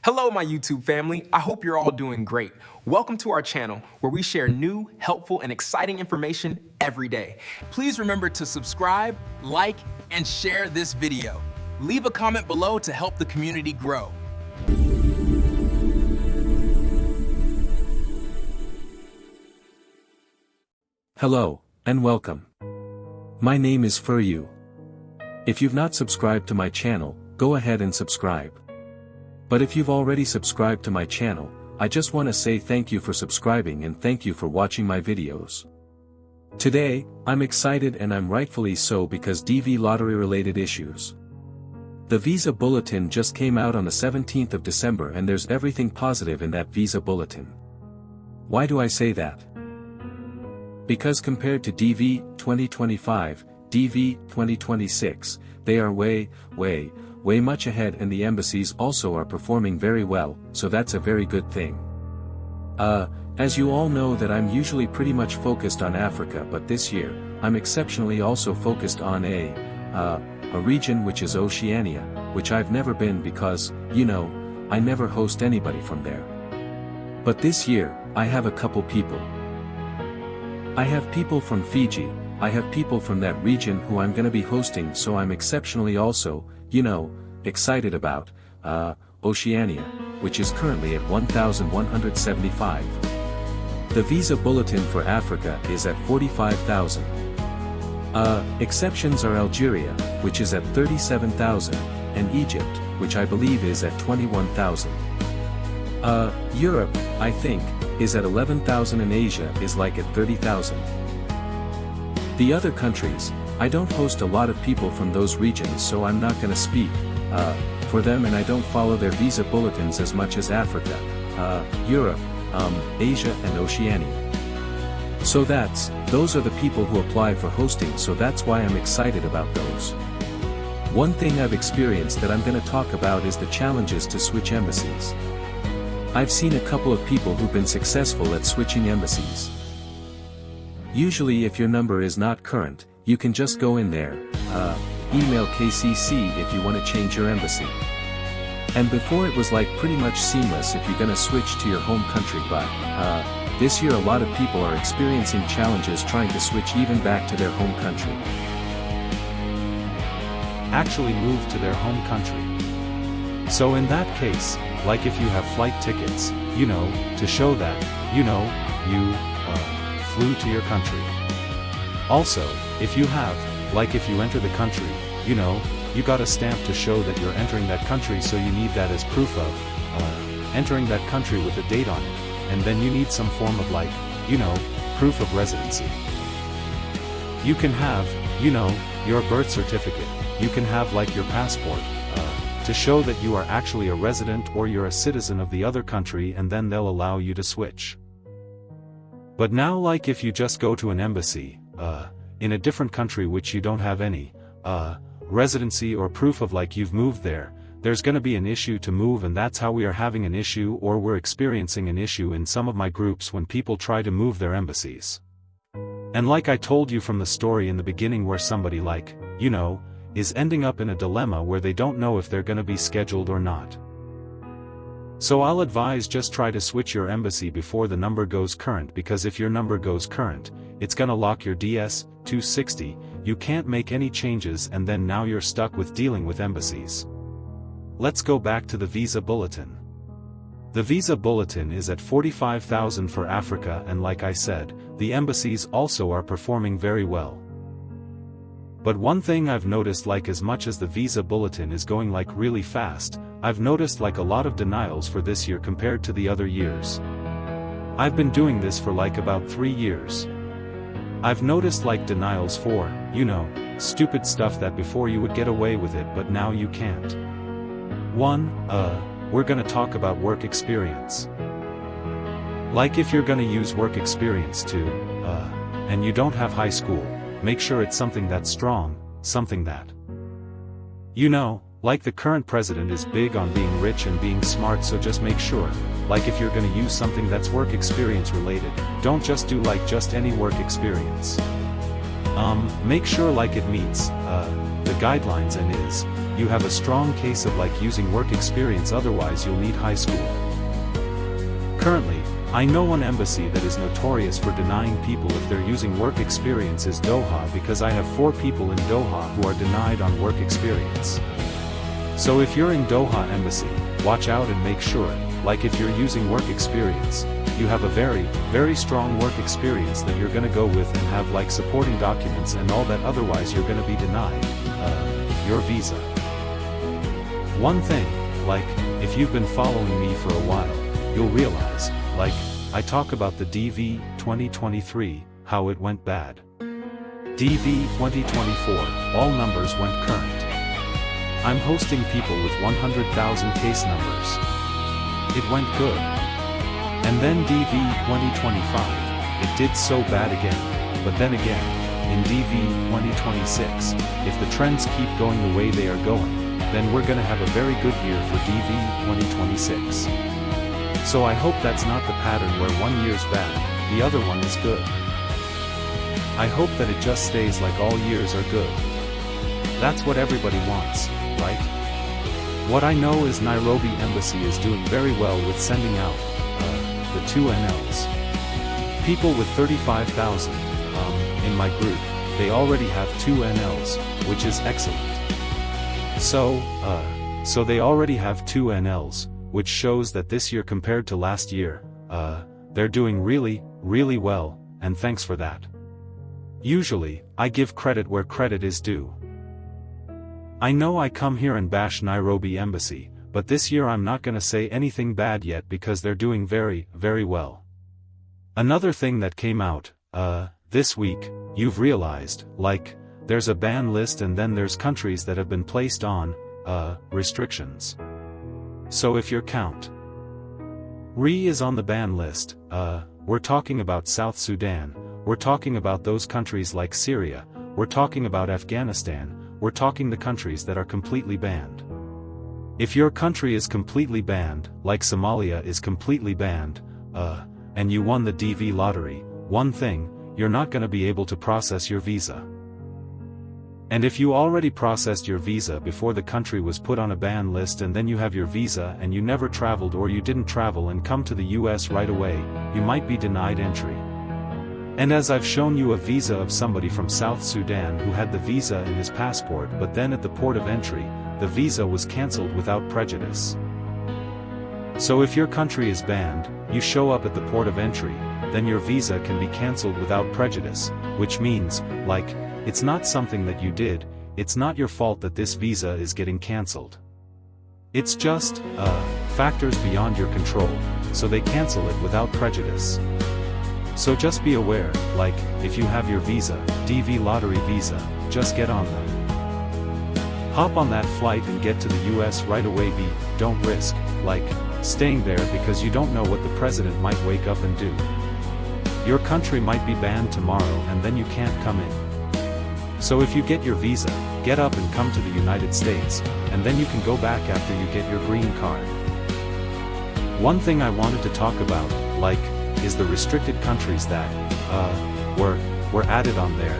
Hello, my YouTube family. I hope you're all doing great. Welcome to our channel where we share new, helpful, and exciting information every day. Please remember to subscribe, like, and share this video. Leave a comment below to help the community grow. Hello, and welcome. My name is Furyu. If you've not subscribed to my channel, go ahead and subscribe. But if you've already subscribed to my channel, I just want to say thank you for subscribing and thank you for watching my videos. Today, I'm excited and I'm rightfully so because DV lottery-related issues. The visa bulletin just came out on the 17th of December and there's everything positive in that visa bulletin. Why do I say that? Because compared to DV 2025, DV 2026, they are way much ahead, and the embassies also are performing very well, so that's a very good thing. As you all know that I'm usually pretty much focused on Africa, but this year, I'm exceptionally also focused on a region which is Oceania, which I've never been because, you know, I never host anybody from there. But this year, I have a couple people. I have people from Fiji, I have people from that region who I'm gonna be hosting, so I'm exceptionally also, you know, excited about, Oceania, which is currently at 1,175. The visa bulletin for Africa is at 45,000. Exceptions are Algeria, which is at 37,000, and Egypt, which I believe is at 21,000. Europe, I think, is at 11,000 and Asia is like at 30,000. The other countries, I don't host a lot of people from those regions, so I'm not gonna speak for them, and I don't follow their visa bulletins as much as Africa, Europe, Asia and Oceania. So those are the people who apply for hosting, so that's why I'm excited about those. One thing I've experienced that I'm gonna talk about is the challenges to switch embassies. I've seen a couple of people who've been successful at switching embassies. Usually if your number is not current, you can just go in there, email KCC if you want to change your embassy. And before it was like pretty much seamless if you're gonna switch to your home country, but this year a lot of people are experiencing challenges trying to switch even back to their home country. Actually move to their home country. So in that case, like if you have flight tickets, you know, to show that, you know, you flew to your country. Also, if you have, like if you enter the country, you know, you got a stamp to show that you're entering that country, so you need that as proof of entering that country with a date on it, and then you need some form of like, you know, proof of residency. You can have, you know, your birth certificate, you can have like your passport, to show that you are actually a resident or you're a citizen of the other country, and then they'll allow you to switch. But now like if you just go to an embassy, in a different country which you don't have any, residency or proof of like you've moved there, there's gonna be an issue to move, and that's how we are having an issue, or we're experiencing an issue in some of my groups when people try to move their embassies. And like I told you from the story in the beginning where somebody like, you know, is ending up in a dilemma where they don't know if they're gonna be scheduled or not. So I'll advise just try to switch your embassy before the number goes current, because if your number goes current, it's gonna lock your DS-260, you can't make any changes, and then now you're stuck with dealing with embassies. Let's go back to the visa bulletin. The visa bulletin is at 45,000 for Africa, and like I said, the embassies also are performing very well. But one thing I've noticed, like as much as the visa bulletin is going like really fast, I've noticed like a lot of denials for this year compared to the other years. I've been doing this for like about 3 years. I've noticed like denials for, you know, stupid stuff that before you would get away with it but now you can't. One, we're gonna talk about work experience. Like if you're gonna use work experience too, and you don't have high school, make sure it's something that's strong, something that, you know, like the current president is big on being rich and being smart, so just make sure, like if you're gonna use something that's work experience related, don't just do like just any work experience. Make sure like it meets, the guidelines and is, you have a strong case of like using work experience, otherwise you'll need high school. Currently, I know one embassy that is notorious for denying people if they're using work experience is Doha, because I have 4 people in Doha who are denied on work experience. So if you're in Doha embassy, watch out and make sure, like if you're using work experience, you have a very, very strong work experience that you're gonna go with and have like supporting documents and all that, otherwise you're gonna be denied your visa. One thing, like, if you've been following me for a while, you'll realize, like, I talk about the DV 2023, how it went bad. DV 2024, all numbers went current. I'm hosting people with 100,000 case numbers. It went good. And then DV 2025, it did so bad again, but then again, in DV 2026, if the trends keep going the way they are going, then we're gonna have a very good year for DV 2026. So I hope that's not the pattern where one year's bad, the other one is good. I hope that it just stays like all years are good. That's what everybody wants, right? What I know is Nairobi Embassy is doing very well with sending out the 2 NLs. People with 35,000 in my group, they already have 2 NLs, which is excellent. So they already have 2 NLs, which shows that this year compared to last year, they're doing really, really well, and thanks for that. Usually, I give credit where credit is due. I know I come here and bash Nairobi Embassy, but this year I'm not gonna say anything bad yet because they're doing very, very well. Another thing that came out, this week, you've realized, like, there's a ban list and then there's countries that have been placed on, restrictions. So if your count Re is on the ban list, we're talking about South Sudan, we're talking about those countries like Syria, we're talking about Afghanistan, we're talking the countries that are completely banned. If your country is completely banned, like Somalia is completely banned, and you won the DV lottery, one thing, you're not gonna be able to process your visa. And if you already processed your visa before the country was put on a ban list and then you have your visa and you never traveled or you didn't travel and come to the US right away, you might be denied entry. And as I've shown you a visa of somebody from South Sudan who had the visa in his passport, but then at the port of entry, the visa was cancelled without prejudice. So if your country is banned, you show up at the port of entry, then your visa can be cancelled without prejudice, which means, like, it's not something that you did, it's not your fault that this visa is getting cancelled. It's just, factors beyond your control, so they cancel it without prejudice. So just be aware, like, if you have your visa, DV lottery visa, just get on them. Hop on that flight and get to the US right away. Don't risk, like, staying there because you don't know what the president might wake up and do. Your country might be banned tomorrow and then you can't come in. So if you get your visa, get up and come to the United States, and then you can go back after you get your green card. One thing I wanted to talk about, like, is the restricted countries that, were added on there,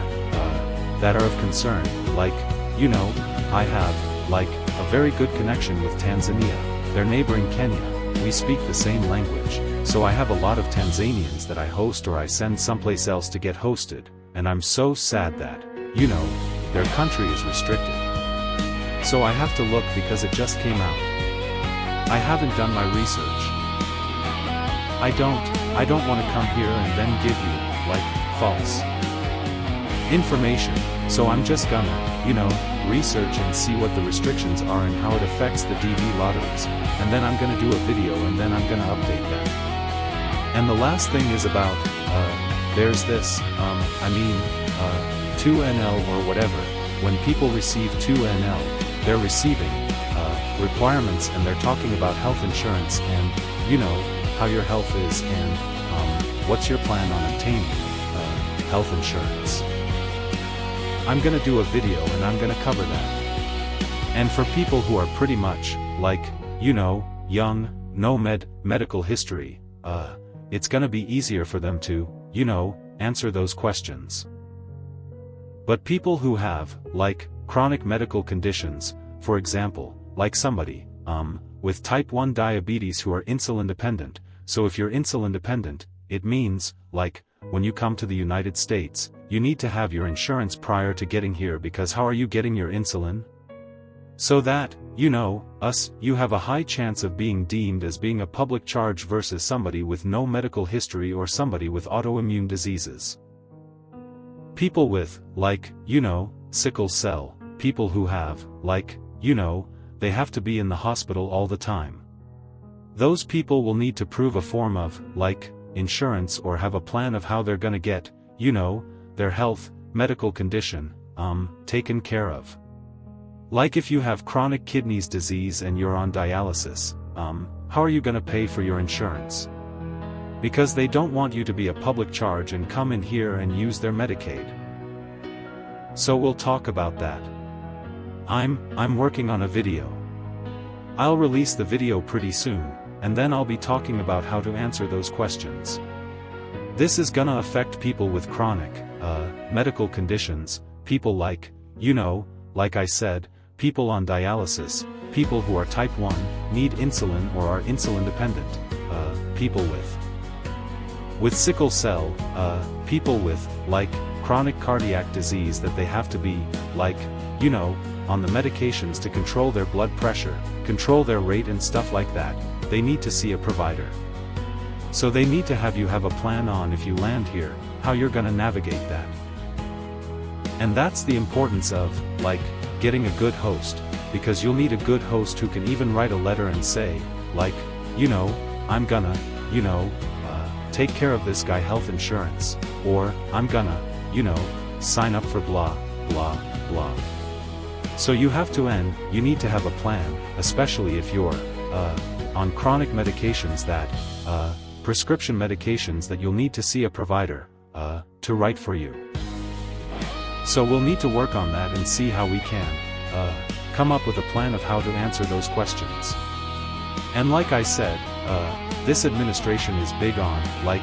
that are of concern, like, you know, I have, like, a very good connection with Tanzania, they're neighboring Kenya, we speak the same language, so I have a lot of Tanzanians that I host or I send someplace else to get hosted, and I'm so sad that, you know, their country is restricted. So I have to look because it just came out. I haven't done my research. I don't want to come here and then give you, like, false information, so I'm just gonna, you know, research and see what the restrictions are and how it affects the DV lotteries, and then I'm gonna do a video and then I'm gonna update that. And the last thing is about, there's this, 2NL or whatever, when people receive 2NL, they're receiving, requirements and they're talking about health insurance and, you know, how your health is and, what's your plan on obtaining, health insurance. I'm gonna do a video and I'm gonna cover that. And for people who are pretty much, like, you know, young, no medical history, it's gonna be easier for them to, you know, answer those questions. But people who have, like, chronic medical conditions, for example, like somebody, with type 1 diabetes who are insulin dependent. So if you're insulin dependent, it means, like, when you come to the United States, you need to have your insurance prior to getting here, because how are you getting your insulin? So that, you have a high chance of being deemed as being a public charge versus somebody with no medical history or somebody with autoimmune diseases. People with, like, sickle cell, people who have, like, they have to be in the hospital all the time. Those people will need to prove a form of, like, insurance or have a plan of how they're gonna get, their health, medical condition, taken care of. Like if you have chronic kidney disease and you're on dialysis, how are you gonna pay for your insurance? Because they don't want you to be a public charge and come in here and use their Medicaid. So we'll talk about that. I'm working on a video. I'll release the video pretty soon, and then I'll be talking about how to answer those questions. This is gonna affect people with chronic, medical conditions, people like, like I said, people on dialysis, people who are type 1, need insulin or are insulin dependent, people with sickle cell, people with, like, chronic cardiac disease that they have to be, like, on the medications to control their blood pressure, control their rate and stuff like that. They need to see a provider. So they need to have you have a plan on, if you land here, how you're gonna navigate that. And that's the importance of, like, getting a good host, because you'll need a good host who can even write a letter and say, like, I'm gonna, take care of this guy health insurance, or, I'm gonna, sign up for blah, blah, blah. So you have to you need to have a plan, especially if you're, on chronic medications that, prescription medications that you'll need to see a provider, to write for you. So we'll need to work on that and see how we can, come up with a plan of how to answer those questions. And like I said, this administration is big on, like,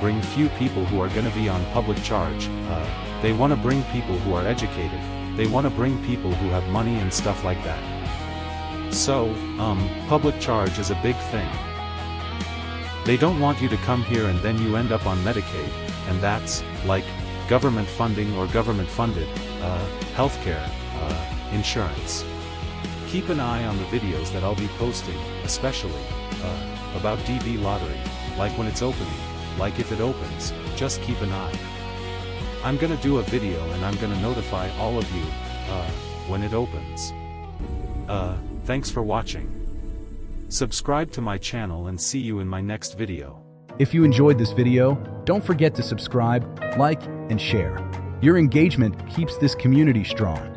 bring few people who are gonna be on public charge, they wanna bring people who are educated, they wanna bring people who have money and stuff like that. So, public charge is a big thing. They don't want you to come here and then you end up on Medicaid, and that's, like, government funding or government funded, healthcare, insurance. Keep an eye on the videos that I'll be posting, especially, about DB lottery, like when it's opening, like if it opens, just keep an eye. I'm gonna do a video and I'm gonna notify all of you, when it opens. Thanks for watching. Subscribe to my channel and see you in my next video. If you enjoyed this video, don't forget to subscribe, like, and share. Your engagement keeps this community strong.